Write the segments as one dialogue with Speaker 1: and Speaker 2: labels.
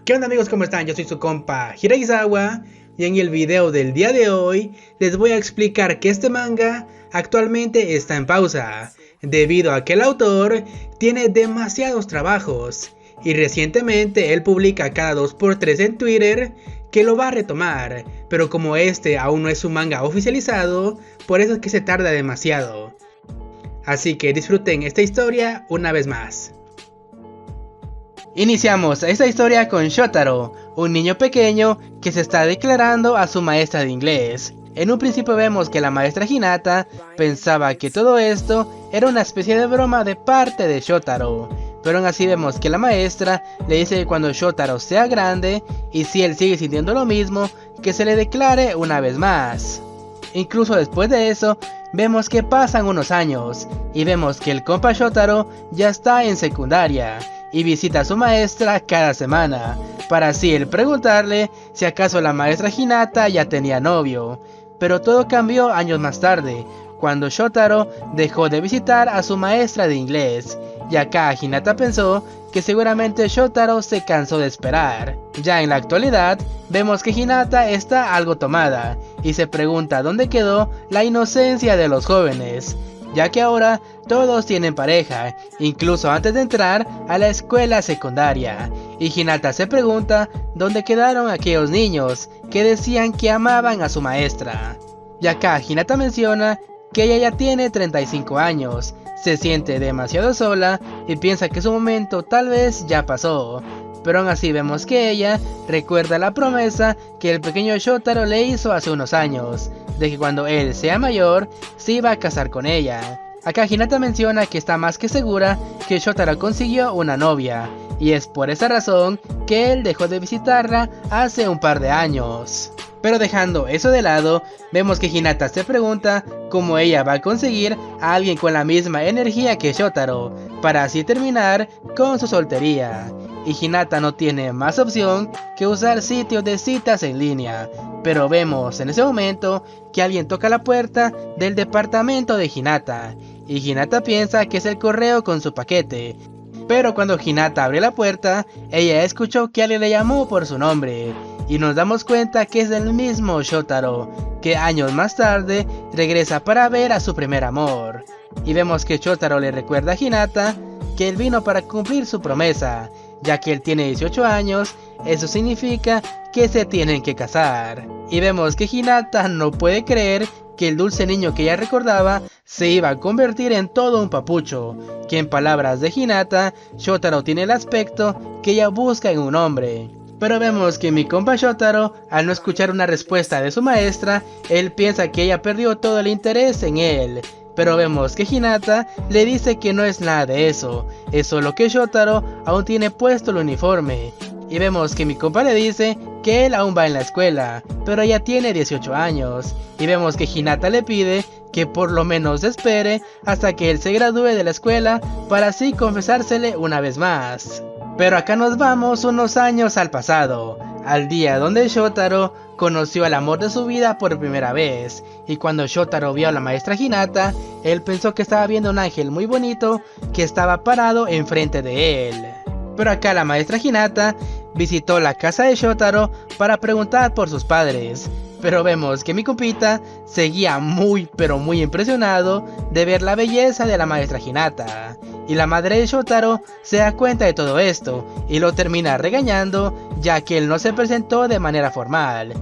Speaker 1: ¿Qué onda amigos? ¿Cómo están? Yo soy su compa Hiraizawa y en el video del día de hoy les voy a explicar que este manga actualmente está en pausa debido a que el autor tiene demasiados trabajos y recientemente él publica cada 2x3 en Twitter que lo va a retomar, pero como este aún no es un manga oficializado, por eso es que se tarda demasiado. Así que disfruten esta historia una vez más. Iniciamos esta historia con Shotaro, un niño pequeño que se está declarando a su maestra de inglés. En un principio vemos que la maestra Hinata pensaba que todo esto era una especie de broma de parte de Shotaro, pero aún así vemos que la maestra le dice que cuando Shotaro sea grande y si él sigue sintiendo lo mismo, que se le declare una vez más. Incluso después de eso, vemos que pasan unos años y vemos que el compa Shotaro ya está en secundaria y visita a su maestra cada semana, para así él preguntarle si acaso la maestra Hinata ya tenía novio. Pero todo cambió años más tarde, cuando Shotaro dejó de visitar a su maestra de inglés, y acá Hinata pensó que seguramente Shotaro se cansó de esperar. Ya en la actualidad, vemos que Hinata está algo tomada, y se pregunta dónde quedó la inocencia de los jóvenes, ya que ahora todos tienen pareja, incluso antes de entrar a la escuela secundaria, y Hinata se pregunta dónde quedaron aquellos niños que decían que amaban a su maestra. Y acá Hinata menciona que ella ya tiene 35 años, se siente demasiado sola y piensa que su momento tal vez ya pasó, pero aún así vemos que ella recuerda la promesa que el pequeño Shotaro le hizo hace unos años, de que cuando él sea mayor se iba a casar con ella. Acá Hinata menciona que está más que segura que Shotaro consiguió una novia, y es por esa razón que él dejó de visitarla hace un par de años. Pero dejando eso de lado, vemos que Hinata se pregunta cómo ella va a conseguir a alguien con la misma energía que Shotaro, para así terminar con su soltería. Y Hinata no tiene más opción que usar sitios de citas en línea, pero vemos en ese momento que alguien toca la puerta del departamento de Hinata, y Hinata piensa que es el correo con su paquete. Pero cuando Hinata abre la puerta, ella escuchó que alguien le llamó por su nombre, y nos damos cuenta que es el mismo Shotaro, que años más tarde regresa para ver a su primer amor. Y vemos que Shotaro le recuerda a Hinata que él vino para cumplir su promesa, ya que él tiene 18 años, eso significa que se tienen que casar. Y vemos que Hinata no puede creer que el dulce niño que ella recordaba se iba a convertir en todo un papucho, que en palabras de Hinata, Shotaro tiene el aspecto que ella busca en un hombre. Pero vemos que mi compa Shotaro, al no escuchar una respuesta de su maestra, él piensa que ella perdió todo el interés en él. Pero vemos que Hinata le dice que no es nada de eso, es solo que Shotaro aún tiene puesto el uniforme. Y vemos que mi compa le dice que él aún va en la escuela, pero ella tiene 18 años. Y vemos que Hinata le pide que por lo menos espere hasta que él se gradúe de la escuela para así confesársele una vez más. Pero acá nos vamos unos años al pasado, al día donde Shotaro conoció al amor de su vida por primera vez, y cuando Shotaro vio a la maestra Hinata, él pensó que estaba viendo un ángel muy bonito que estaba parado enfrente de él. Pero acá la maestra Hinata visitó la casa de Shotaro para preguntar por sus padres, pero vemos que mi compita seguía muy pero muy impresionado de ver la belleza de la maestra Hinata. Y la madre de Shotaro se da cuenta de todo esto y lo termina regañando, ya que él no se presentó de manera formal.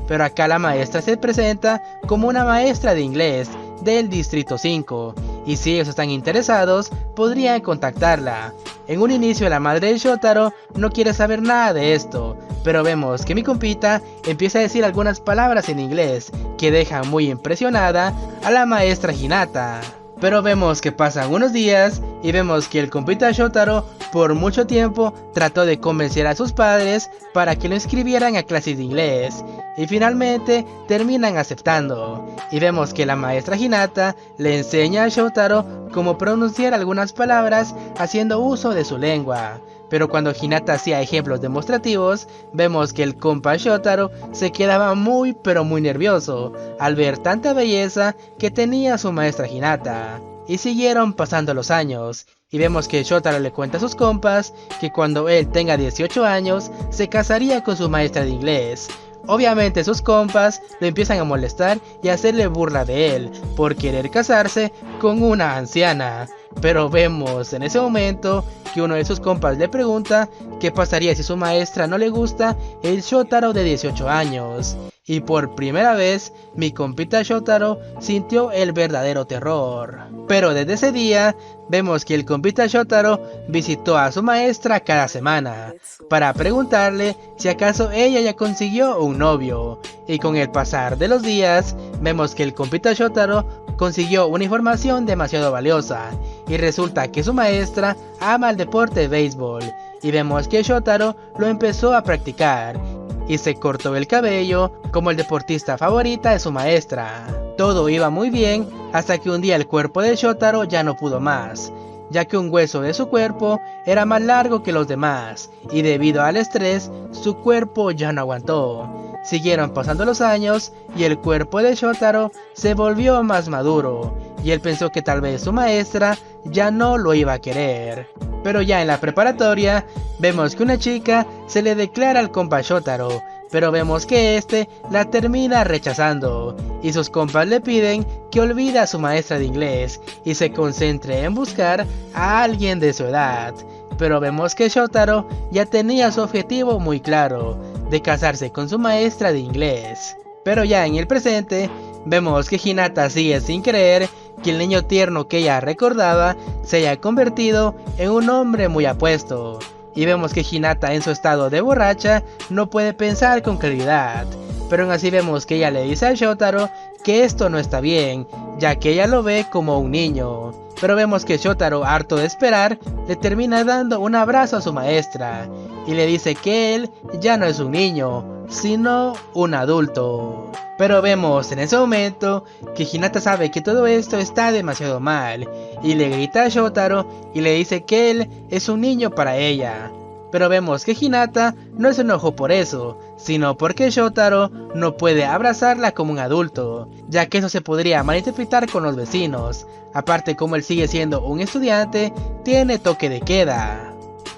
Speaker 1: Pero acá la maestra se presenta como una maestra de inglés del distrito 5, y si ellos están interesados podrían contactarla. En un inicio la madre de Shotaro no quiere saber nada de esto, pero vemos que mi compita empieza a decir algunas palabras en inglés que dejan muy impresionada a la maestra Hinata. Pero vemos que pasan unos días y vemos que el compita Shotaro por mucho tiempo trató de convencer a sus padres para que lo inscribieran a clases de inglés, y finalmente terminan aceptando. Y vemos que la maestra Hinata le enseña a Shotaro cómo pronunciar algunas palabras haciendo uso de su lengua. Pero cuando Hinata hacía ejemplos demostrativos, vemos que el compa Shotaro se quedaba muy pero muy nervioso al ver tanta belleza que tenía su maestra Hinata. Y siguieron pasando los años, Y vemos que Shotaro le cuenta a sus compas que cuando él tenga 18 años se casaría con su maestra de inglés. Obviamente sus compas lo empiezan a molestar y a hacerle burla de él por querer casarse con una anciana. Pero vemos en ese momento que uno de sus compas le pregunta qué pasaría si su maestra no le gusta el Shotaro de 18 años. Y por primera vez mi compita Shotaro sintió el verdadero terror. Pero desde ese día vemos que el compita Shotaro visitó a su maestra cada semana para preguntarle si acaso ella ya consiguió un novio. Y con el pasar de los días vemos que el compita Shotaro consiguió una información demasiado valiosa. Y resulta que su maestra ama el deporte de béisbol. Y vemos que Shotaro lo empezó a practicar y se cortó el cabello como el deportista favorita de su maestra. Todo iba muy bien hasta que un día el cuerpo de Shotaro ya no pudo más, ya que un hueso de su cuerpo era más largo que los demás y debido al estrés su cuerpo ya no aguantó. Siguieron pasando los años y el cuerpo de Shotaro se volvió más maduro y él pensó que tal vez su maestra ya no lo iba a querer. Pero ya en la preparatoria vemos que una chica se le declara al compa Shotaro, pero vemos que este la termina rechazando y sus compas le piden que olvide a su maestra de inglés y se concentre en buscar a alguien de su edad. Pero vemos que Shotaro ya tenía su objetivo muy claro, de casarse con su maestra de inglés. Pero ya en el presente vemos que Hinata sigue sin creer que el niño tierno que ella recordaba se haya convertido en un hombre muy apuesto. Y vemos que Hinata en su estado de borracha no puede pensar con claridad. Pero aún así vemos que ella le dice a Shotaro que esto no está bien, ya que ella lo ve como un niño. Pero vemos que Shotaro, harto de esperar, le termina dando un abrazo a su maestra y le dice que él ya no es un niño, sino un adulto. Pero vemos en ese momento que Hinata sabe que todo esto está demasiado mal y le grita a Shotaro y le dice que él es un niño para ella. Pero vemos que Hinata no se enojó por eso, sino porque Shotaro no puede abrazarla como un adulto, ya que eso se podría malinterpretar con los vecinos. Aparte, como él sigue siendo un estudiante, tiene toque de queda.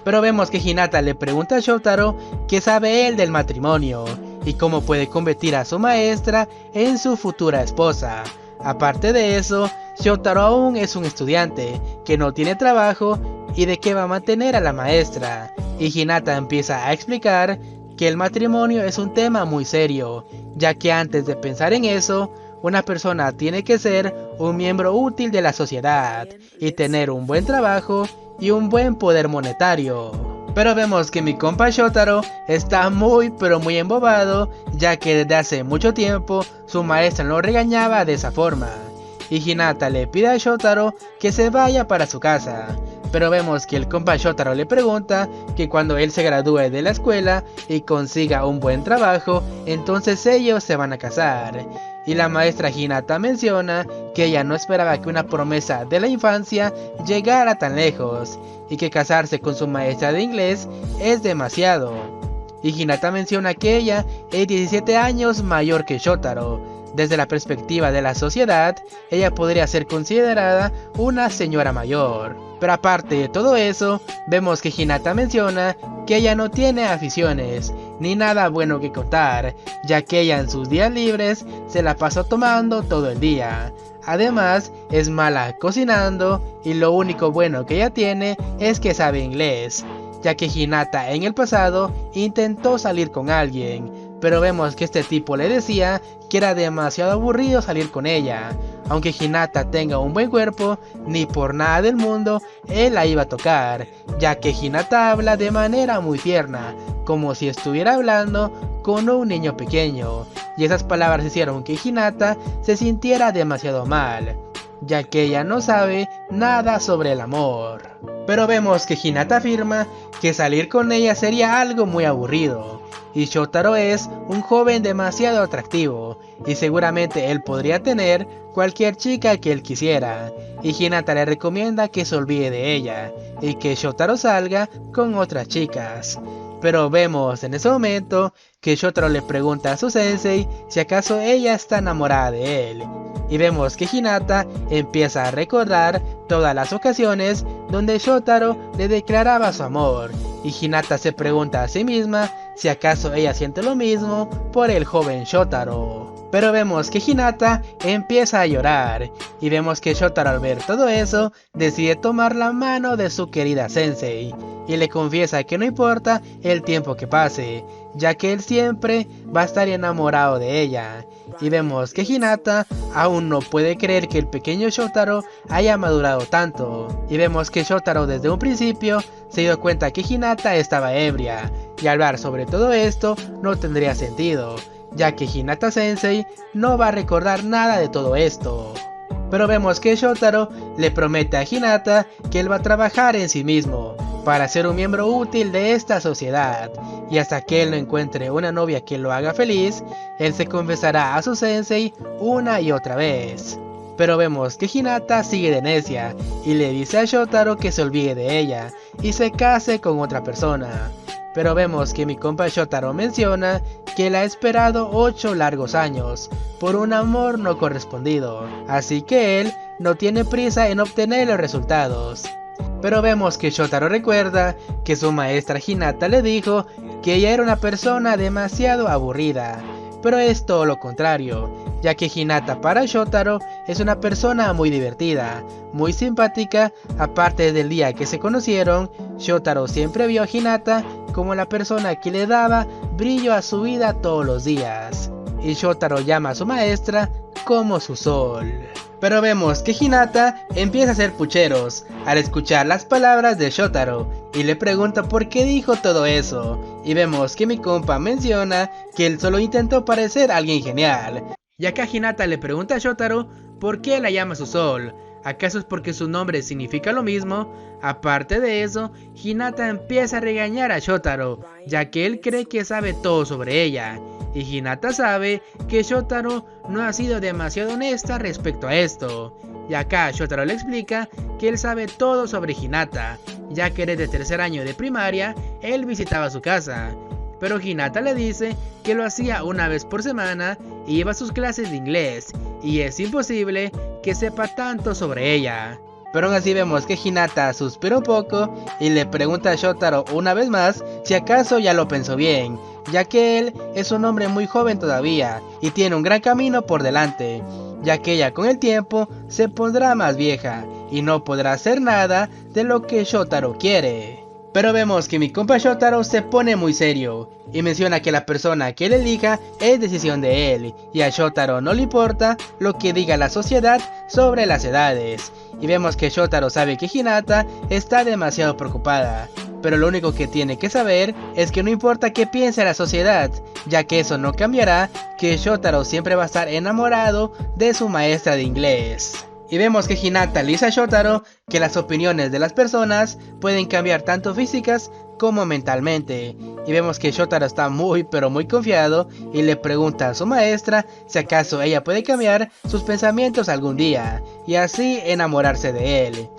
Speaker 1: Pero vemos que Hinata le pregunta a Shotaro qué sabe él del matrimonio y cómo puede convertir a su maestra en su futura esposa. Aparte de eso, Shotaro aún es un estudiante que no tiene trabajo y de qué va a mantener a la maestra. Y Hinata empieza a explicar que el matrimonio es un tema muy serio, ya que antes de pensar en eso, una persona tiene que ser un miembro útil de la sociedad y tener un buen trabajo y un buen poder monetario. Pero vemos que mi compa Shotaro está muy embobado, ya que desde hace mucho tiempo su maestra lo regañaba de esa forma. Y Hinata le pide a Shotaro que se vaya para su casa. Pero vemos que el compa Shotaro le pregunta que cuando él se gradúe de la escuela y consiga un buen trabajo, entonces ellos se van a casar. Y la maestra Hinata menciona que ella no esperaba que una promesa de la infancia llegara tan lejos y que casarse con su maestra de inglés es demasiado. Y Hinata menciona que ella es 17 años mayor que Shotaro. Desde la perspectiva de la sociedad, ella podría ser considerada una señora mayor. Pero aparte de todo eso, vemos que Hinata menciona que ella no tiene aficiones, ni nada bueno que contar, ya que ella en sus días libres se la pasa tomando todo el día. Además, es mala cocinando y lo único bueno que ella tiene es que sabe inglés, ya que Hinata en el pasado intentó salir con alguien, pero vemos que este tipo le decía que era demasiado aburrido salir con ella. Aunque Hinata tenga un buen cuerpo, ni por nada del mundo él la iba a tocar, ya que Hinata habla de manera muy tierna, como si estuviera hablando con un niño pequeño, y esas palabras hicieron que Hinata se sintiera demasiado mal, ya que ella no sabe nada sobre el amor. Pero vemos que Hinata afirma que salir con ella sería algo muy aburrido, y Shotaro es un joven demasiado atractivo, y seguramente él podría tener cualquier chica que él quisiera, y Hinata le recomienda que se olvide de ella, y que Shotaro salga con otras chicas. Pero vemos en ese momento que Shotaro le pregunta a su sensei si acaso ella está enamorada de él, y vemos que Hinata empieza a recordar todas las ocasiones donde Shotaro le declaraba su amor, y Hinata se pregunta a sí misma si acaso ella siente lo mismo por el joven Shotaro. Pero vemos que Hinata empieza a llorar, y vemos que Shotaro al ver todo eso, decide tomar la mano de su querida sensei, y le confiesa que no importa el tiempo que pase, ya que él siempre va a estar enamorado de ella. Y vemos que Hinata aún no puede creer que el pequeño Shotaro haya madurado tanto, y vemos que Shotaro desde un principio se dio cuenta que Hinata estaba ebria, y hablar sobre todo esto no tendría sentido, ya que Hinata Sensei no va a recordar nada de todo esto. Pero vemos que Shotaro le promete a Hinata que él va a trabajar en sí mismo para ser un miembro útil de esta sociedad, y hasta que él no encuentre una novia que lo haga feliz, él se confesará a su sensei una y otra vez. Pero vemos que Hinata sigue de necia y le dice a Shotaro que se olvide de ella y se case con otra persona. Pero vemos que mi compa Shotaro menciona que él ha esperado 8 largos años por un amor no correspondido, así que él no tiene prisa en obtener los resultados. Pero vemos que Shotaro recuerda que su maestra Hinata le dijo que ella era una persona demasiado aburrida, pero es todo lo contrario, ya que Hinata para Shotaro es una persona muy divertida, muy simpática. Aparte del día que se conocieron, Shotaro siempre vio a Hinata como la persona que le daba brillo a su vida todos los días, y Shotaro llama a su maestra como su sol. Pero vemos que Hinata empieza a hacer pucheros al escuchar las palabras de Shotaro y le pregunta por qué dijo todo eso, y vemos que mi compa menciona que él solo intentó parecer alguien genial. Y acá Hinata le pregunta a Shotaro por qué la llama su sol. ¿Acaso es porque su nombre significa lo mismo? Aparte de eso, Hinata empieza a regañar a Shotaro, ya que él cree que sabe todo sobre ella, y Hinata sabe que Shotaro no ha sido demasiado honesta respecto a esto. Y acá Shotaro le explica que él sabe todo sobre Hinata, ya que desde tercer año de primaria él visitaba su casa. Pero Hinata le dice que lo hacía una vez por semana y iba a sus clases de inglés, y es imposible que sepa tanto sobre ella. Pero aún así vemos que Hinata suspira un poco y le pregunta a Shotaro una vez más si acaso ya lo pensó bien, ya que él es un hombre muy joven todavía y tiene un gran camino por delante, ya que ella con el tiempo se pondrá más vieja y no podrá hacer nada de lo que Shotaro quiere. Pero vemos que mi compa Shotaro se pone muy serio y menciona que la persona que él elija es decisión de él, y a Shotaro no le importa lo que diga la sociedad sobre las edades. Y vemos que Shotaro sabe que Hinata está demasiado preocupada, pero lo único que tiene que saber es que no importa qué piense la sociedad, ya que eso no cambiará, que Shotaro siempre va a estar enamorado de su maestra de inglés. Y vemos que Hinata le dice a Shotaro que las opiniones de las personas pueden cambiar tanto físicas como mentalmente. Y vemos que Shotaro está muy pero muy confiado y le pregunta a su maestra si acaso ella puede cambiar sus pensamientos algún día y así enamorarse de él.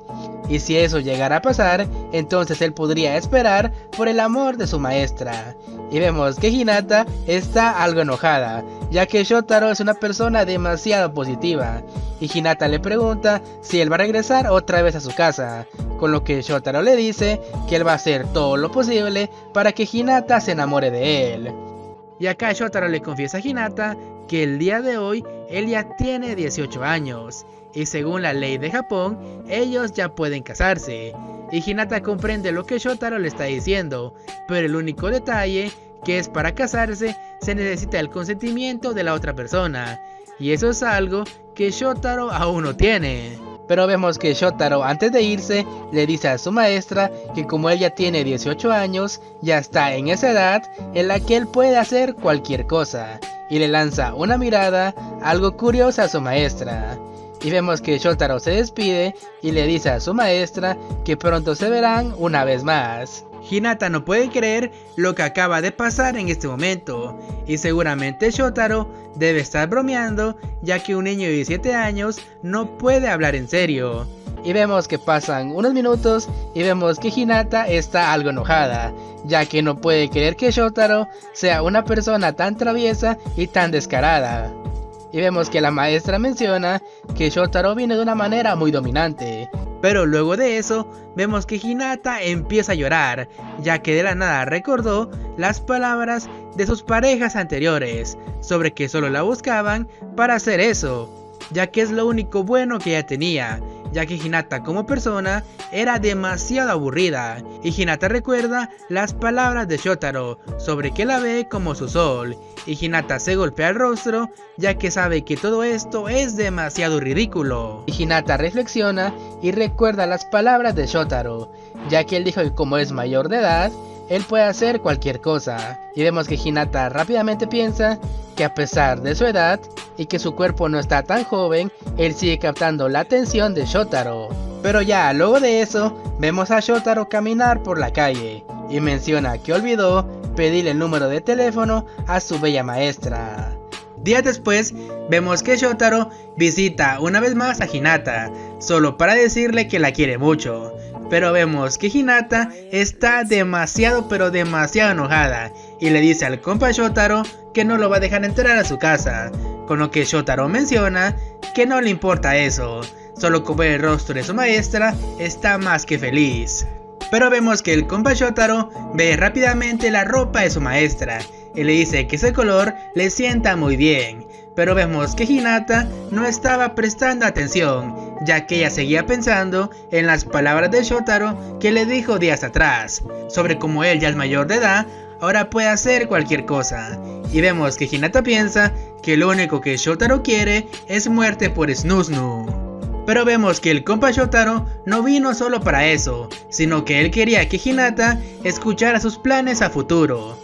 Speaker 1: Y si eso llegara a pasar, entonces él podría esperar por el amor de su maestra. Y vemos que Hinata está algo enojada, ya que Shotaro es una persona demasiado positiva. Y Hinata le pregunta si él va a regresar otra vez a su casa, con lo que Shotaro le dice que él va a hacer todo lo posible para que Hinata se enamore de él. Y acá Shotaro le confiesa a Hinata que el día de hoy él ya tiene 18 años. Y según la ley de Japón, ellos ya pueden casarse. Y Hinata comprende lo que Shotaro le está diciendo, pero el único detalle, que es para casarse, se necesita el consentimiento de la otra persona. Y eso es algo que Shotaro aún no tiene. Pero vemos que Shotaro antes de irse le dice a su maestra que como él ya tiene 18 años, ya está en esa edad en la que él puede hacer cualquier cosa. Y le lanza una mirada algo curiosa a su maestra. Y vemos que Shotaro se despide y le dice a su maestra que pronto se verán una vez más. Hinata no puede creer lo que acaba de pasar en este momento, y seguramente Shotaro debe estar bromeando, ya que un niño de 17 años no puede hablar en serio. Y vemos que pasan unos minutos y vemos que Hinata está algo enojada, ya que no puede creer que Shotaro sea una persona tan traviesa y tan descarada. Y vemos que la maestra menciona que Shotaro viene de una manera muy dominante, Pero luego de eso, vemos que Hinata empieza a llorar, ya que de la nada recordó las palabras de sus parejas anteriores, sobre que solo la buscaban para hacer eso, ya que es lo único bueno que ella tenía, ya que Hinata como persona era demasiado aburrida, y Hinata recuerda las palabras de Shotaro sobre que la ve como su sol, y Hinata se golpea el rostro ya que sabe que todo esto es demasiado ridículo. Y Hinata reflexiona y recuerda las palabras de Shotaro, ya que él dijo que como es mayor de edad, él puede hacer cualquier cosa. Y vemos que Hinata rápidamente piensa que a pesar de su edad y que su cuerpo no está tan joven, él sigue captando la atención de Shotaro. Pero ya luego de eso, vemos a Shotaro caminar por la calle y menciona que olvidó pedirle el número de teléfono a su bella maestra. Días después, vemos que Shotaro visita una vez más a Hinata, solo para decirle que la quiere mucho. Pero vemos que Hinata está demasiado pero demasiado enojada y le dice al compa Shotaro que no lo va a dejar entrar a su casa, con lo que Shotaro menciona que no le importa eso, solo con ver el rostro de su maestra está más que feliz. Pero vemos que el compa Shotaro ve rápidamente la ropa de su maestra y le dice que ese color le sienta muy bien. Pero vemos que Hinata no estaba prestando atención, ya que ella seguía pensando en las palabras de Shotaro que le dijo días atrás, sobre cómo él ya es mayor de edad, ahora puede hacer cualquier cosa. Y vemos que Hinata piensa que lo único que Shotaro quiere es muerte por Snoo. Pero vemos que el compa Shotaro no vino solo para eso, sino que él quería que Hinata escuchara sus planes a futuro.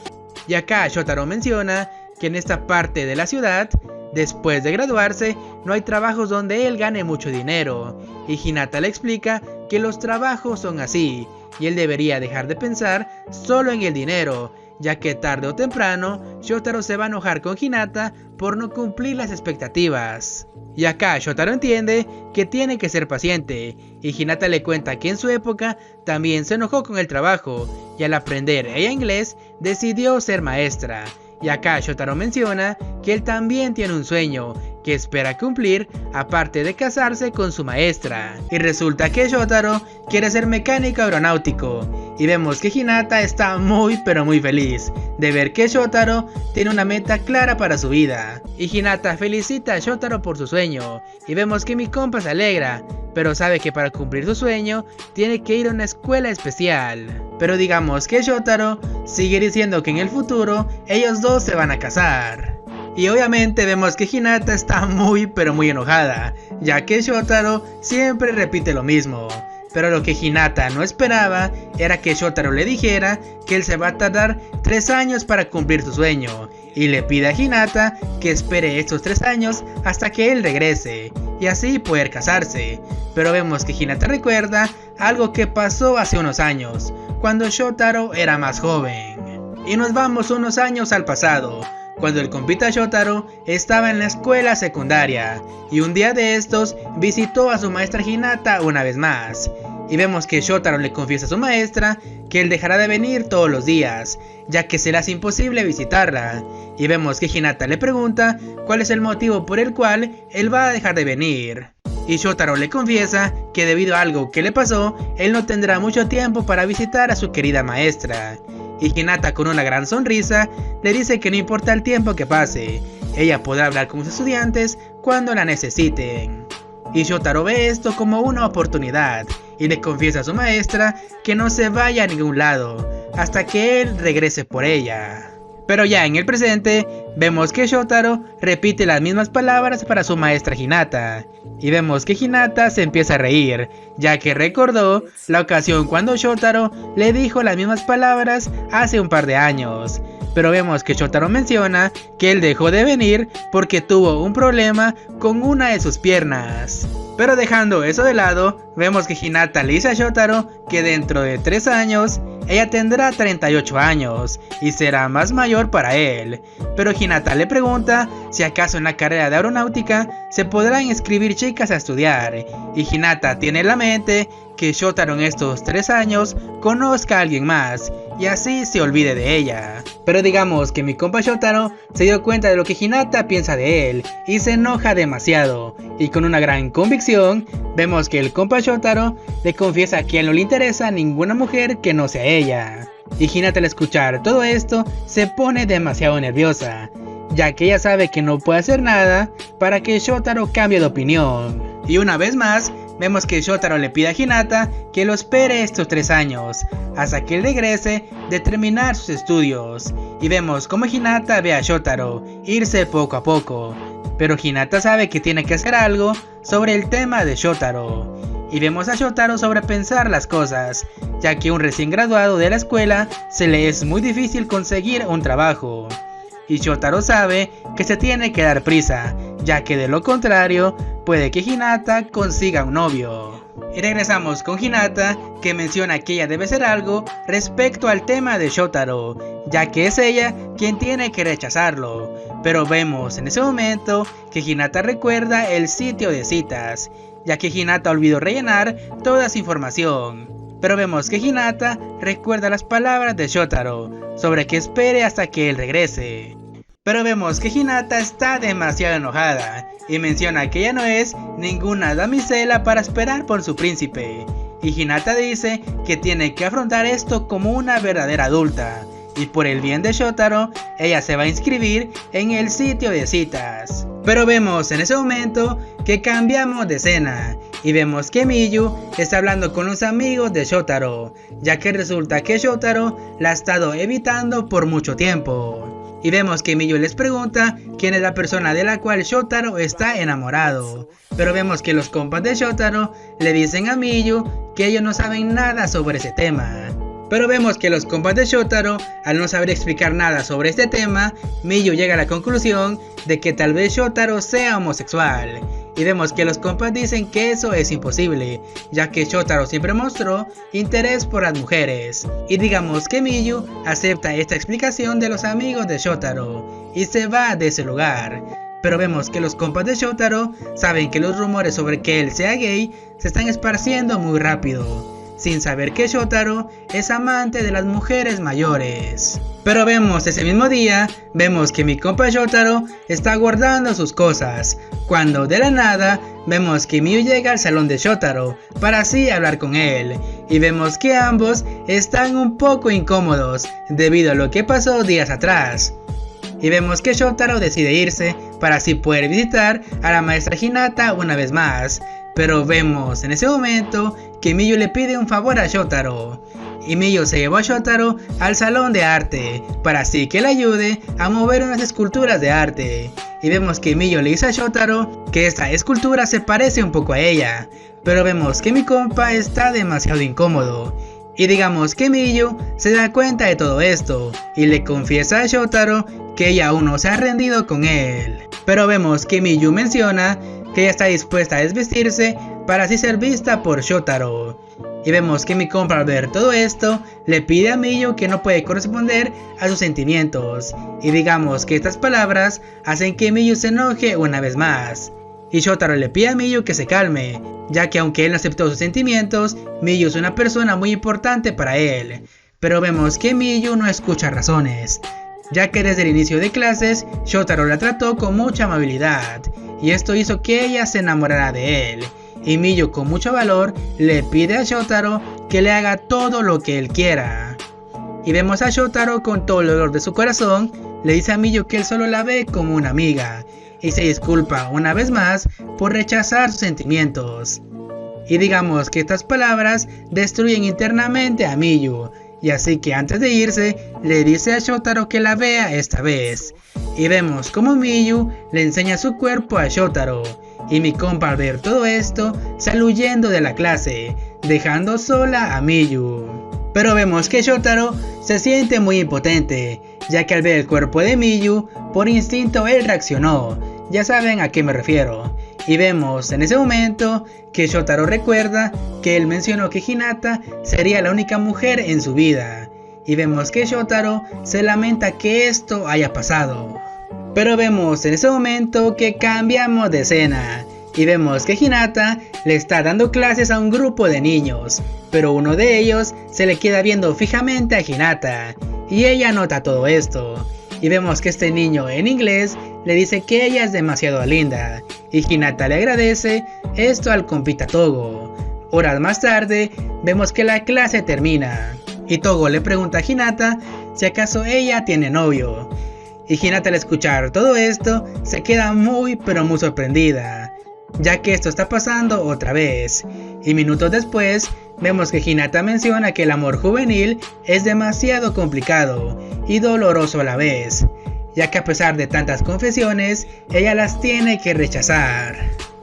Speaker 1: Y acá Shotaro menciona que en esta parte de la ciudad, después de graduarse, no hay trabajos donde él gane mucho dinero. Y Hinata le explica que los trabajos son así, y él debería dejar de pensar solo en el dinero, ya que tarde o temprano Shotaro se va a enojar con Hinata por no cumplir las expectativas. Y acá Shotaro entiende que tiene que ser paciente, y Hinata le cuenta que en su época también se enojó con el trabajo, y al aprender ella inglés decidió ser maestra. Y acá Shotaro menciona que él también tiene un sueño que espera cumplir, aparte de casarse con su maestra. Y resulta que Shotaro quiere ser mecánico aeronáutico. Y vemos que Hinata está muy pero muy feliz de ver que Shotaro tiene una meta clara para su vida. Y Hinata felicita a Shotaro por su sueño. Y vemos que mi compa se alegra, pero sabe que para cumplir su sueño tiene que ir a una escuela especial. Pero digamos que Shotaro sigue diciendo que en el futuro ellos dos se van a casar. Y obviamente vemos que Hinata está muy pero muy enojada, ya que Shotaro siempre repite lo mismo. Pero lo que Hinata no esperaba era que Shotaro le dijera que él se va a tardar 3 años para cumplir su sueño, y le pide a Hinata que espere estos 3 años hasta que él regrese, y así poder casarse. Pero vemos que Hinata recuerda algo que pasó hace unos años, cuando Shotaro era más joven. Y nos vamos unos años al pasado, cuando el compita Shotaro estaba en la escuela secundaria, y un día de estos visitó a su maestra Hinata una vez más. Y vemos que Shotaro le confiesa a su maestra que él dejará de venir todos los días, ya que será imposible visitarla. Y vemos que Hinata le pregunta cuál es el motivo por el cual él va a dejar de venir. Y Shotaro le confiesa que debido a algo que le pasó, él no tendrá mucho tiempo para visitar a su querida maestra. Y Hinata, con una gran sonrisa, le dice que no importa el tiempo que pase, ella podrá hablar con sus estudiantes cuando la necesiten. Y Shotaro ve esto como una oportunidad y le confiesa a su maestra que no se vaya a ningún lado hasta que él regrese por ella. Pero ya en el presente, vemos que Shotaro repite las mismas palabras para su maestra Hinata. Y vemos que Hinata se empieza a reír, ya que recordó la ocasión cuando Shotaro le dijo las mismas palabras hace un par de años. Pero vemos que Shotaro menciona que él dejó de venir porque tuvo un problema con una de sus piernas. Pero dejando eso de lado, vemos que Hinata le dice a Shotaro que dentro de 3 años, ella tendrá 38 años y será más mayor para él. Pero Hinata le pregunta si acaso en la carrera de aeronáutica se podrán inscribir chicas a estudiar. Y Hinata tiene en la mente que Shotaro en estos 3 años conozca a alguien más y así se olvide de ella. Pero digamos que mi compa Shotaro se dio cuenta de lo que Hinata piensa de él y se enoja demasiado. Y con una gran convicción, vemos que el compa Shotaro le confiesa que a él no le interesa ninguna mujer que no sea ella. Y Hinata al escuchar todo esto se pone demasiado nerviosa, ya que ella sabe que no puede hacer nada para que Shotaro cambie de opinión. Y una vez más, vemos que Shotaro le pide a Hinata que lo espere estos 3 años, hasta que él regrese de terminar sus estudios. Y vemos cómo Hinata ve a Shotaro irse poco a poco, pero Hinata sabe que tiene que hacer algo sobre el tema de Shotaro. Y vemos a Shotaro sobrepensar las cosas, ya que un recién graduado de la escuela se le es muy difícil conseguir un trabajo. Y Shotaro sabe que se tiene que dar prisa, ya que de lo contrario puede que Hinata consiga un novio. Y regresamos con Hinata, que menciona que ella debe hacer algo respecto al tema de Shotaro, ya que es ella quien tiene que rechazarlo. Pero vemos en ese momento que Hinata recuerda el sitio de citas, ya que Hinata olvidó rellenar toda su información. Pero vemos que Hinata recuerda las palabras de Shotaro sobre que espere hasta que él regrese. Pero vemos que Hinata está demasiado enojada y menciona que ella no es ninguna damisela para esperar por su príncipe. Y Hinata dice que tiene que afrontar esto como una verdadera adulta, y por el bien de Shotaro, ella se va a inscribir en el sitio de citas. Pero vemos en ese momento que cambiamos de escena y vemos que Miyu está hablando con los amigos de Shotaro, ya que resulta que Shotaro la ha estado evitando por mucho tiempo. Y vemos que Miyu les pregunta quién es la persona de la cual Shotaro está enamorado. Pero vemos que los compas de Shotaro le dicen a Miyu que ellos no saben nada sobre ese tema. Pero vemos que los compas de Shotaro, al no saber explicar nada sobre este tema, Miyu llega a la conclusión de que tal vez Shotaro sea homosexual. Y vemos que los compas dicen que eso es imposible, ya que Shotaro siempre mostró interés por las mujeres. Y digamos que Miyu acepta esta explicación de los amigos de Shotaro y se va de ese lugar. Pero vemos que los compas de Shotaro saben que los rumores sobre que él sea gay se están esparciendo muy rápido, sin saber que Shotaro es amante de las mujeres mayores. Pero vemos ese mismo día, vemos que mi compa Shotaro está guardando sus cosas, cuando de la nada vemos que Miyu llega al salón de Shotaro para así hablar con él, y vemos que ambos están un poco incómodos debido a lo que pasó días atrás. Y vemos que Shotaro decide irse para así poder visitar a la maestra Hinata una vez más. Pero vemos en ese momento que Miyu le pide un favor a Shotaro, y Miyu se llevó a Shotaro al salón de arte para así que le ayude a mover unas esculturas de arte. Y vemos que Miyu le dice a Shotaro que esta escultura se parece un poco a ella, pero vemos que mi compa está demasiado incómodo. Y digamos que Miyu se da cuenta de todo esto y le confiesa a Shotaro que ella aún no se ha rendido con él. Pero vemos que Miyu menciona que ella está dispuesta a desvestirse para así ser vista por Shotaro. Y vemos que mi compa al ver todo esto le pide a Miyu que no puede corresponder a sus sentimientos. Y digamos que estas palabras hacen que Miyu se enoje una vez más. Y Shotaro le pide a Miyu que se calme, ya que aunque él no aceptó sus sentimientos, Miyu es una persona muy importante para él. Pero vemos que Miyu no escucha razones, ya que desde el inicio de clases Shotaro la trató con mucha amabilidad, y esto hizo que ella se enamorara de él. Y Miyu con mucho valor le pide a Shotaro que le haga todo lo que él quiera. Y vemos a Shotaro con todo el dolor de su corazón, le dice a Miyu que él solo la ve como una amiga, y se disculpa una vez más por rechazar sus sentimientos. Y digamos que estas palabras destruyen internamente a Miyu, y así que antes de irse le dice a Shotaro que la vea esta vez. Y vemos como Miyu le enseña su cuerpo a Shotaro, y mi compa al ver todo esto sale huyendo de la clase, dejando sola a Miyu. Pero vemos que Shotaro se siente muy impotente, ya que al ver el cuerpo de Miyu, por instinto él reaccionó, ya saben a qué me refiero. Y vemos en ese momento que Shotaro recuerda que él mencionó que Hinata sería la única mujer en su vida. Y vemos que Shotaro se lamenta que esto haya pasado. Pero vemos en ese momento que cambiamos de escena. Y vemos que Hinata le está dando clases a un grupo de niños, pero uno de ellos se le queda viendo fijamente a Hinata, y ella nota todo esto. Y vemos que este niño en inglés le dice que ella es demasiado linda, y Hinata le agradece esto al compita Togo. Horas más tarde, vemos que la clase termina, y Togo le pregunta a Hinata si acaso ella tiene novio. Y Hinata al escuchar todo esto, se queda muy pero muy sorprendida, ya que esto está pasando otra vez. Y minutos después, vemos que Hinata menciona que el amor juvenil es demasiado complicado y doloroso a la vez, ya que a pesar de tantas confesiones, ella las tiene que rechazar.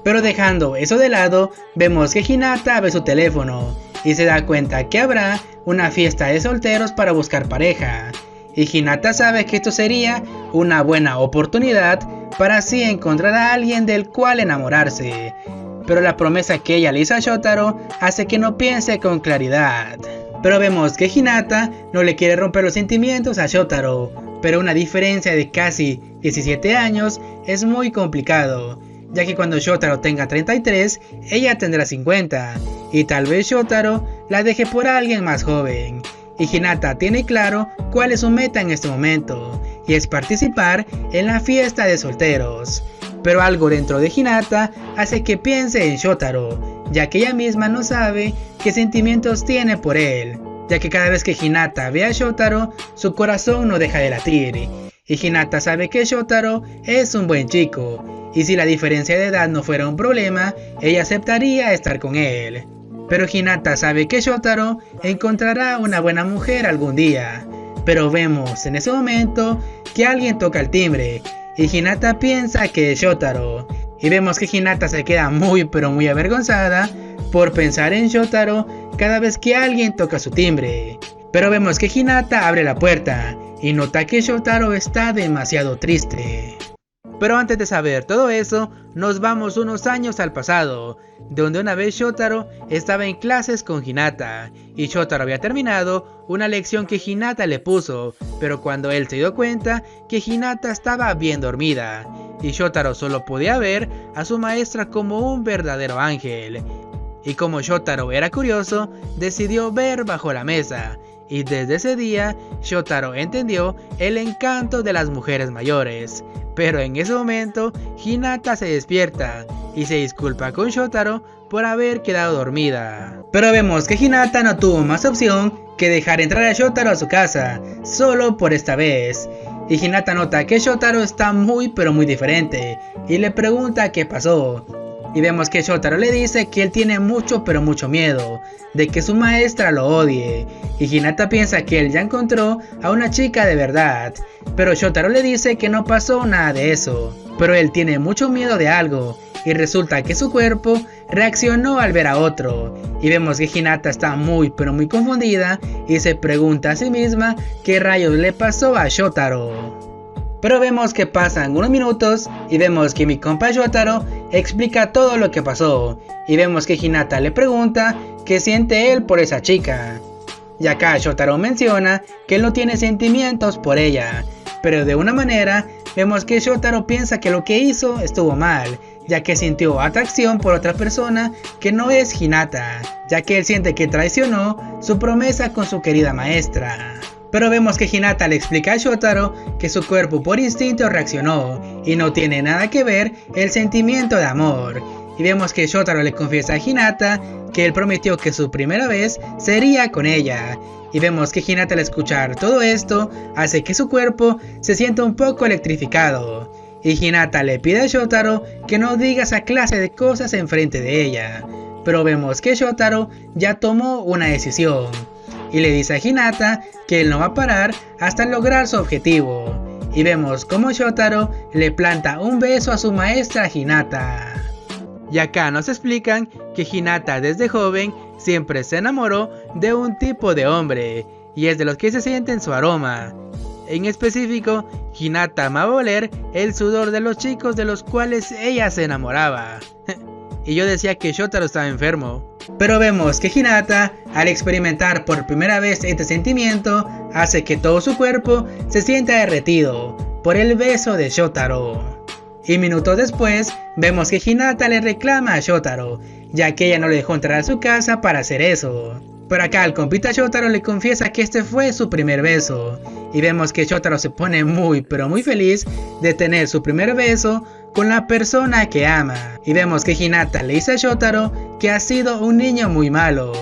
Speaker 1: Pero dejando eso de lado, vemos que Hinata ve su teléfono y se da cuenta que habrá una fiesta de solteros para buscar pareja. Y Hinata sabe que esto sería una buena oportunidad para así encontrar a alguien del cual enamorarse. Pero la promesa que ella le hizo a Shotaro hace que no piense con claridad. Pero vemos que Hinata no le quiere romper los sentimientos a Shotaro, pero una diferencia de casi 17 años es muy complicado, ya que cuando Shotaro tenga 33, ella tendrá 50, y tal vez Shotaro la deje por alguien más joven. Y Hinata tiene claro cuál es su meta en este momento, y es participar en la fiesta de solteros. Pero algo dentro de Hinata hace que piense en Shotaro, ya que ella misma no sabe qué sentimientos tiene por él, ya que cada vez que Hinata ve a Shotaro, su corazón no deja de latir. Y Hinata sabe que Shotaro es un buen chico, y si la diferencia de edad no fuera un problema, ella aceptaría estar con él. Pero Hinata sabe que Shotaro encontrará una buena mujer algún día. Pero vemos en ese momento que alguien toca el timbre, y Hinata piensa que es Shotaro. Y vemos que Hinata se queda muy pero muy avergonzada por pensar en Shotaro cada vez que alguien toca su timbre. Pero vemos que Hinata abre la puerta y nota que Shotaro está demasiado triste. Pero antes de saber todo eso, nos vamos unos años al pasado, donde una vez Shotaro estaba en clases con Hinata, y Shotaro había terminado una lección que Hinata le puso, pero cuando él se dio cuenta que Hinata estaba bien dormida, y Shotaro solo podía ver a su maestra como un verdadero ángel. Y como Shotaro era curioso, decidió ver bajo la mesa, y desde ese día Shotaro entendió el encanto de las mujeres mayores. Pero en ese momento Hinata se despierta y se disculpa con Shotaro por haber quedado dormida. Pero vemos que Hinata no tuvo más opción que dejar entrar a Shotaro a su casa, solo por esta vez. Y Hinata nota que Shotaro está muy pero muy diferente y le pregunta qué pasó. Y vemos que Shotaro le dice que él tiene mucho pero mucho miedo de que su maestra lo odie, y Hinata piensa que él ya encontró a una chica de verdad, pero Shotaro le dice que no pasó nada de eso, pero él tiene mucho miedo de algo, y resulta que su cuerpo reaccionó al ver a otro, y vemos que Hinata está muy pero muy confundida y se pregunta a sí misma qué rayos le pasó a Shotaro. Pero vemos que pasan unos minutos y vemos que mi compa Shotaro explica todo lo que pasó, y vemos que Hinata le pregunta qué siente él por esa chica. Y acá Shotaro menciona que él no tiene sentimientos por ella, pero de una manera vemos que Shotaro piensa que lo que hizo estuvo mal, ya que sintió atracción por otra persona que no es Hinata, ya que él siente que traicionó su promesa con su querida maestra. Pero vemos que Hinata le explica a Shotaro que su cuerpo por instinto reaccionó y no tiene nada que ver el sentimiento de amor. Y vemos que Shotaro le confiesa a Hinata que él prometió que su primera vez sería con ella. Y vemos que Hinata al escuchar todo esto hace que su cuerpo se sienta un poco electrificado. Y Hinata le pide a Shotaro que no diga esa clase de cosas enfrente de ella. Pero vemos que Shotaro ya tomó una decisión y le dice a Hinata que él no va a parar hasta lograr su objetivo. Y vemos como Shotaro le planta un beso a su maestra Hinata. Y acá nos explican que Hinata desde joven siempre se enamoró de un tipo de hombre, y es de los que se sienten su aroma. En específico, Hinata amaba oler el sudor de los chicos de los cuales ella se enamoraba. Y yo decía que Shotaro estaba enfermo. Pero vemos que Hinata, al experimentar por primera vez este sentimiento, hace que todo su cuerpo se sienta derretido por el beso de Shotaro. Y minutos después, vemos que Hinata le reclama a Shotaro, ya que ella no le dejó entrar a su casa para hacer eso. Pero acá el compita Shotaro le confiesa que este fue su primer beso, y vemos que Shotaro se pone muy pero muy feliz de tener su primer beso con la persona que ama. Y vemos que Hinata le dice a Shotaro que ha sido un niño muy malo.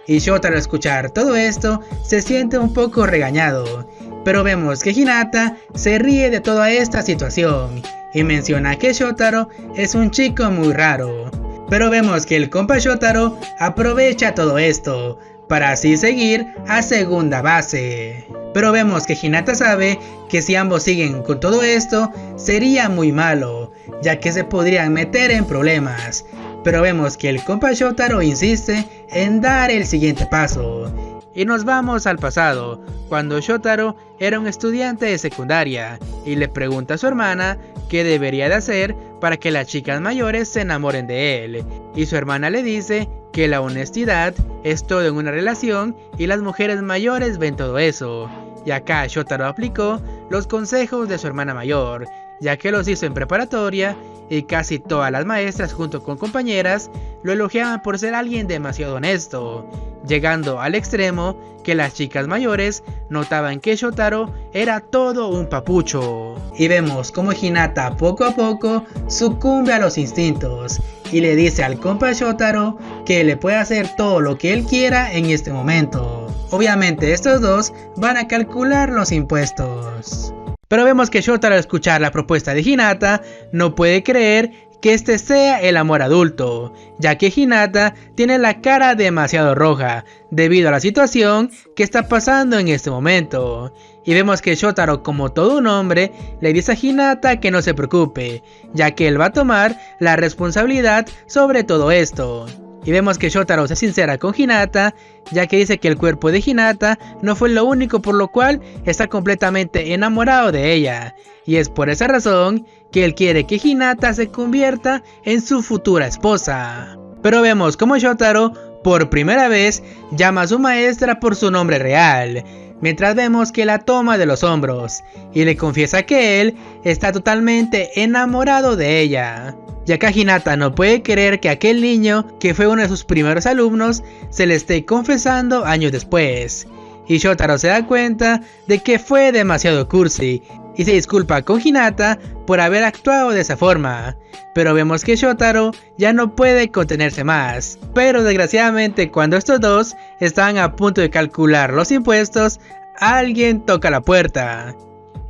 Speaker 1: Y Shotaro, al escuchar todo esto, se siente un poco regañado. Pero vemos que Hinata se ríe de toda esta situación y menciona que Shotaro es un chico muy raro. Pero vemos que el compa Shotaro aprovecha todo esto para así seguir a segunda base. Pero vemos que Hinata sabe que si ambos siguen con todo esto sería muy malo, ya que se podrían meter en problemas. Pero vemos que el compa Shotaro insiste en dar el siguiente paso. Y nos vamos al pasado, cuando Shotaro era un estudiante de secundaria y le pregunta a su hermana qué debería de hacer para que las chicas mayores se enamoren de él. Y su hermana le dice que la honestidad es todo en una relación y las mujeres mayores ven todo eso. Y acá Shotaro aplicó los consejos de su hermana mayor, ya que los hizo en preparatoria y casi todas las maestras junto con compañeras lo elogiaban por ser alguien demasiado honesto, llegando al extremo que las chicas mayores notaban que Shotaro era todo un papucho. Y vemos como Hinata poco a poco sucumbe a los instintos y le dice al compa Shotaro que le puede hacer todo lo que él quiera en este momento. Obviamente estos dos van a calcular los impuestos. Pero vemos que Shotaro, al escuchar la propuesta de Hinata, no puede creer que este sea el amor adulto, ya que Hinata tiene la cara demasiado roja debido a la situación que está pasando en este momento. Y vemos que Shotaro, como todo un hombre, le dice a Hinata que no se preocupe, ya que él va a tomar la responsabilidad sobre todo esto. Y vemos que Shotaro se sincera con Hinata, ya que dice que el cuerpo de Hinata no fue lo único por lo cual está completamente enamorado de ella. Y es por esa razón que él quiere que Hinata se convierta en su futura esposa. Pero vemos como Shotaro por primera vez llama a su maestra por su nombre real, mientras vemos que la toma de los hombros y le confiesa que él está totalmente enamorado de ella. Ya que Hinata no puede creer que aquel niño, que fue uno de sus primeros alumnos, se le esté confesando años después. Y Shotaro se da cuenta de que fue demasiado cursi y se disculpa con Hinata por haber actuado de esa forma. Pero vemos que Shotaro ya no puede contenerse más. Pero desgraciadamente, cuando estos dos estaban a punto de calcular los impuestos, alguien toca la puerta.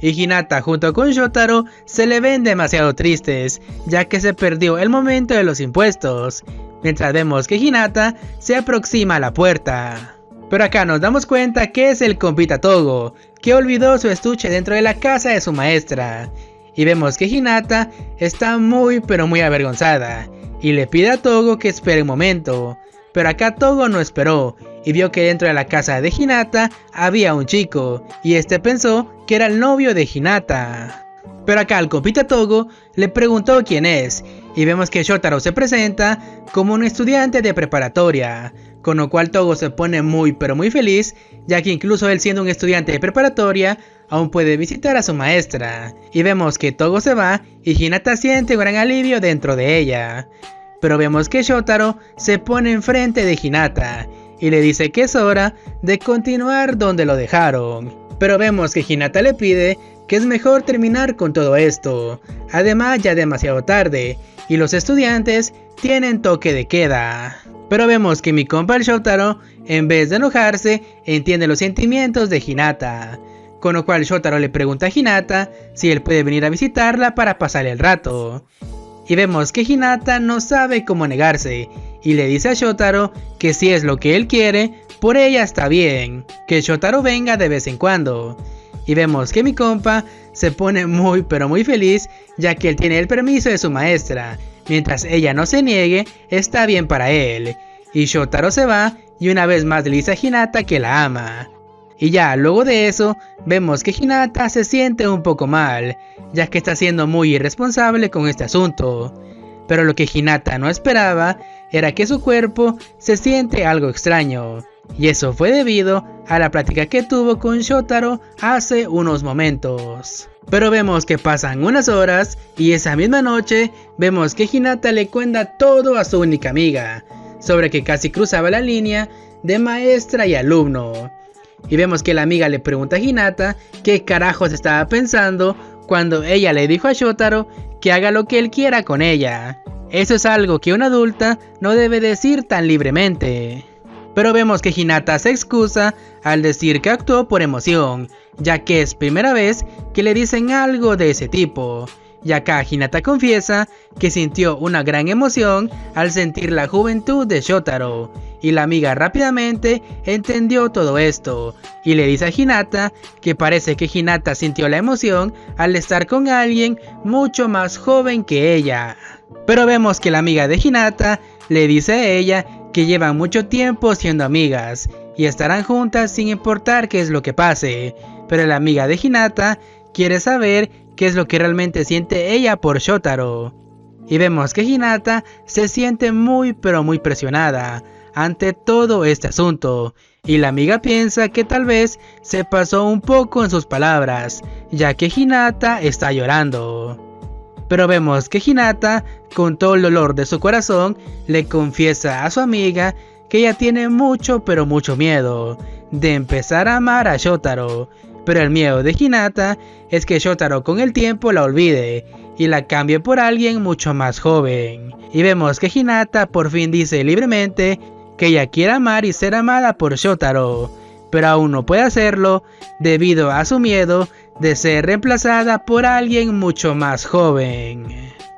Speaker 1: Y Hinata junto con Shotaro se le ven demasiado tristes, ya que se perdió el momento de los impuestos, mientras vemos que Hinata se aproxima a la puerta. Pero acá nos damos cuenta que es el compita Togo, que olvidó su estuche dentro de la casa de su maestra. Y vemos que Hinata está muy avergonzada, y le pide a Togo que espere un momento. Pero acá Togo no esperó, y vio que dentro de la casa de Hinata había un chico, y este pensó que era el novio de Hinata. Pero acá el compita Togo le preguntó quién es, y vemos que Shotaro se presenta como un estudiante de preparatoria, con lo cual Togo se pone muy feliz, ya que incluso él, siendo un estudiante de preparatoria, aún puede visitar a su maestra. Y vemos que Togo se va y Hinata siente un gran alivio dentro de ella. Pero vemos que Shotaro se pone enfrente de Hinata y le dice que es hora de continuar donde lo dejaron. Pero vemos que Hinata le pide que es mejor terminar con todo esto. Además, ya demasiado tarde y los estudiantes tienen toque de queda. Pero vemos que mi compa el Shotaro, en vez de enojarse, entiende los sentimientos de Hinata. Con lo cual Shotaro le pregunta a Hinata si él puede venir a visitarla para pasar el rato. Y vemos que Hinata no sabe cómo negarse y le dice a Shotaro que si es lo que él quiere, por ella está bien, que Shotaro venga de vez en cuando. Y vemos que mi compa se pone muy feliz, ya que él tiene el permiso de su maestra. Mientras ella no se niegue, está bien para él. Y Shotaro se va y una vez más le dice a Hinata que la ama. Y ya luego de eso, vemos que Hinata se siente un poco mal, ya que está siendo muy irresponsable con este asunto. Pero lo que Hinata no esperaba era que su cuerpo se siente algo extraño. Y eso fue debido a la plática que tuvo con Shotaro hace unos momentos. Pero vemos que pasan unas horas y esa misma noche vemos que Hinata le cuenta todo a su única amiga, sobre que casi cruzaba la línea de maestra y alumno. Y vemos que la amiga le pregunta a Hinata qué carajos estaba pensando cuando ella le dijo a Shotaro que haga lo que él quiera con ella. Eso es algo que una adulta no debe decir tan libremente. Pero vemos que Hinata se excusa al decir que actuó por emoción, ya que es primera vez que le dicen algo de ese tipo. Y acá Hinata confiesa que sintió una gran emoción al sentir la juventud de Shotaro, y la amiga rápidamente entendió todo esto, y le dice a Hinata que parece que Hinata sintió la emoción al estar con alguien mucho más joven que ella. Pero vemos que la amiga de Hinata le dice a ella que llevan mucho tiempo siendo amigas, y estarán juntas sin importar qué es lo que pase, pero la amiga de Hinata quiere saber qué es lo que realmente siente ella por Shotaro. Y vemos que Hinata se siente muy pero muy presionada ante todo este asunto, y la amiga piensa que tal vez se pasó un poco en sus palabras, ya que Hinata está llorando. Pero vemos que Hinata, con todo el dolor de su corazón, le confiesa a su amiga que ella tiene mucho pero mucho miedo de empezar a amar a Shotaro, pero el miedo de Hinata es que Shotaro con el tiempo la olvide y la cambie por alguien mucho más joven. Y vemos que Hinata por fin dice libremente que ella quiere amar y ser amada por Shotaro, pero aún no puede hacerlo debido a su miedo de ser reemplazada por alguien mucho más joven.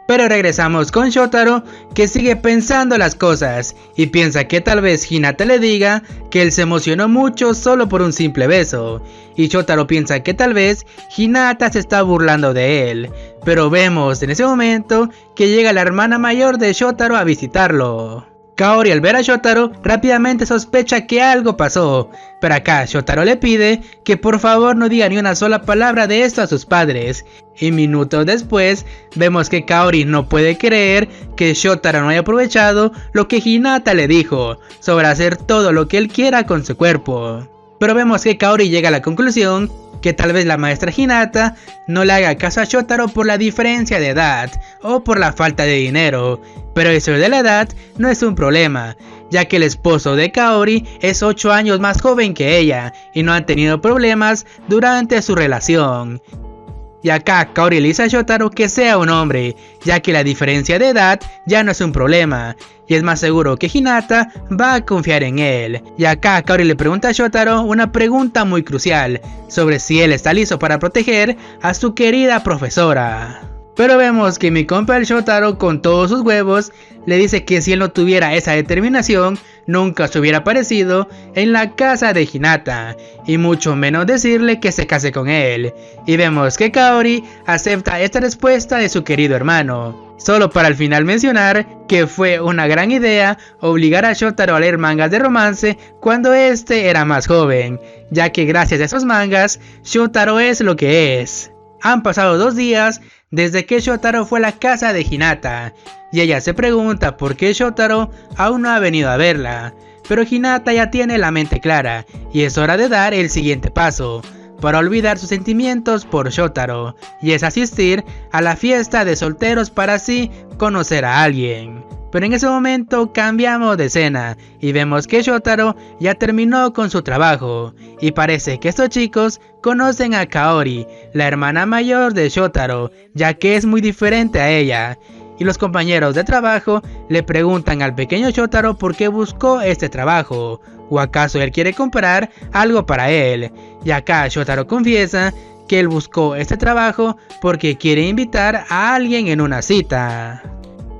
Speaker 1: Pero regresamos con Shotaro, que sigue pensando las cosas y piensa que tal vez Hinata le diga que él se emocionó mucho solo por un simple beso, y Shotaro piensa que tal vez Hinata se está burlando de él, pero vemos en ese momento que llega la hermana mayor de Shotaro a visitarlo. Kaori, al ver a Shotaro, rápidamente sospecha que algo pasó, pero acá Shotaro le pide que por favor no diga ni una sola palabra de esto a sus padres, y minutos después vemos que Kaori no puede creer que Shotaro no haya aprovechado lo que Hinata le dijo sobre hacer todo lo que él quiera con su cuerpo. Pero vemos que Kaori llega a la conclusión que tal vez la maestra Hinata no le haga caso a Shotaro por la diferencia de edad o por la falta de dinero, pero eso de la edad no es un problema, ya que el esposo de Kaori es 8 años más joven que ella y no han tenido problemas durante su relación. Y acá Kaori le dice a Shotaro que sea un hombre, ya que la diferencia de edad ya no es un problema, y es más seguro que Hinata va a confiar en él. Y acá Kaori le pregunta a Shotaro una pregunta muy crucial, sobre si él está listo para proteger a su querida profesora. Pero vemos que mi compa el Shotaro, con todos sus huevos, le dice que si él no tuviera esa determinación, nunca se hubiera aparecido en la casa de Hinata, y mucho menos decirle que se case con él. Y vemos que Kaori acepta esta respuesta de su querido hermano, solo para al final mencionar que fue una gran idea obligar a Shotaro a leer mangas de romance cuando este era más joven, ya que gracias a esos mangas, Shotaro es lo que es. Han pasado 2 días desde que Shotaro fue a la casa de Hinata, y ella se pregunta por qué Shotaro aún no ha venido a verla, pero Hinata ya tiene la mente clara, y es hora de dar el siguiente paso, para olvidar sus sentimientos por Shotaro, y es asistir a la fiesta de solteros para así conocer a alguien. Pero en ese momento cambiamos de escena y vemos que Shotaro ya terminó con su trabajo, y parece que estos chicos conocen a Kaori, la hermana mayor de Shotaro, ya que es muy diferente a ella. Y los compañeros de trabajo le preguntan al pequeño Shotaro por qué buscó este trabajo, o acaso él quiere comprar algo para él. Y acá Shotaro confiesa que él buscó este trabajo porque quiere invitar a alguien en una cita.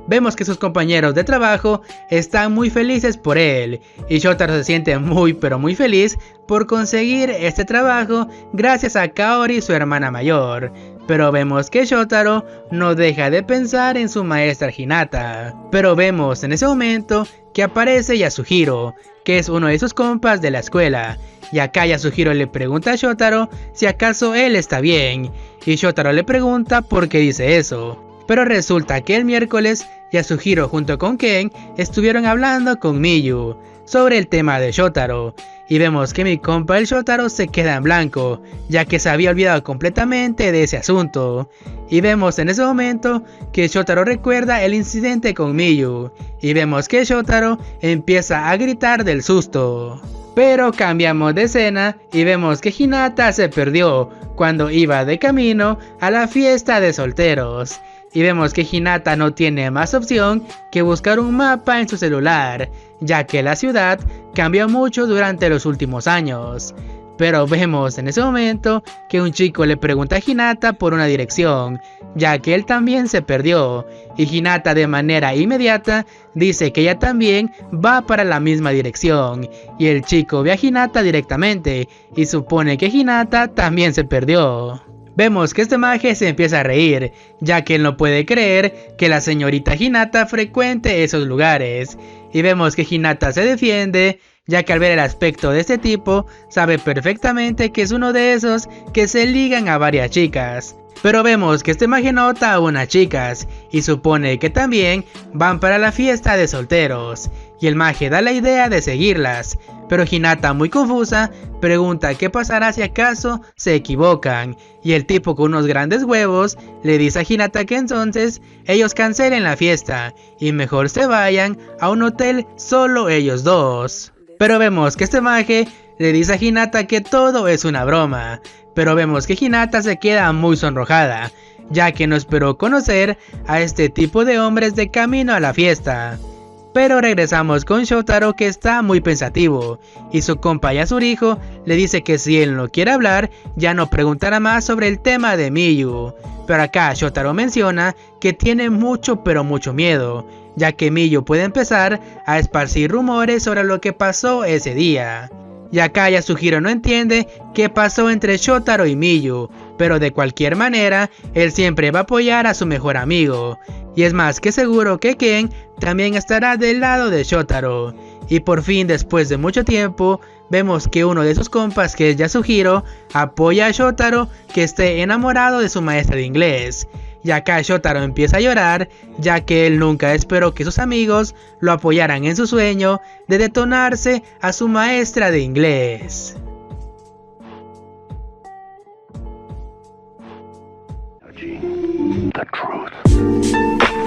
Speaker 1: Vemos que sus compañeros de trabajo están muy felices por él, y Shotaro se siente muy pero muy feliz por conseguir este trabajo gracias a Kaori, su hermana mayor. Pero vemos que Shotaro no deja de pensar en su maestra Hinata. Pero vemos en ese momento que aparece Yasuhiro, que es uno de sus compas de la escuela. Y acá Yasuhiro le pregunta a Shotaro si acaso él está bien, y Shotaro le pregunta por qué dice eso. Pero resulta que el miércoles Yasuhiro junto con Ken estuvieron hablando con Miyu sobre el tema de Shotaro, y vemos que mi compa el Shotaro se queda en blanco, ya que se había olvidado completamente de ese asunto. Y vemos en ese momento que Shotaro recuerda el incidente con Miyu, y vemos que Shotaro empieza a gritar del susto. Pero cambiamos de escena y vemos que Hinata se perdió cuando iba de camino a la fiesta de solteros. y vemos que Hinata no tiene más opción que buscar un mapa en su celular, ya que la ciudad cambió mucho durante los últimos años. Pero vemos en ese momento que un chico le pregunta a Hinata por una dirección, ya que él también se perdió, y Hinata de manera inmediata dice que ella también va para la misma dirección, y el chico ve a Hinata directamente y supone que Hinata también se perdió. Vemos que este maje se empieza a reír, ya que él no puede creer que la señorita Hinata frecuente esos lugares, y vemos que Hinata se defiende, ya que al ver el aspecto de este tipo, sabe perfectamente que es uno de esos que se ligan a varias chicas. Pero vemos que este maje nota a unas chicas, y supone que también van para la fiesta de solteros, y el maje da la idea de seguirlas, pero Hinata, muy confusa, pregunta qué pasará si acaso se equivocan, y el tipo con unos grandes huevos le dice a Hinata que entonces ellos cancelen la fiesta, y mejor se vayan a un hotel solo ellos dos. Pero vemos que este maje le dice a Hinata que todo es una broma, pero vemos que Hinata se queda muy sonrojada, ya que no esperó conocer a este tipo de hombres de camino a la fiesta. Pero regresamos con Shotaro, que está muy pensativo, y su compa Yasuhiro le dice que si él no quiere hablar, ya no preguntará más sobre el tema de Miyu. Pero acá Shotaro menciona que tiene mucho pero mucho miedo, ya que Miyu puede empezar a esparcir rumores sobre lo que pasó ese día. Y acá Yasuhiro no entiende qué pasó entre Shotaro y Miyu, pero de cualquier manera, él siempre va a apoyar a su mejor amigo. Y es más que seguro que Ken también estará del lado de Shotaro. Y por fin, después de mucho tiempo, vemos que uno de sus compas, que es Yasuhiro, apoya a Shotaro, que esté enamorado de su maestra de inglés. Y acá Shotaro empieza a llorar, ya que él nunca esperó que sus amigos lo apoyaran en su sueño de detonarse a su maestra de inglés.
Speaker 2: The truth.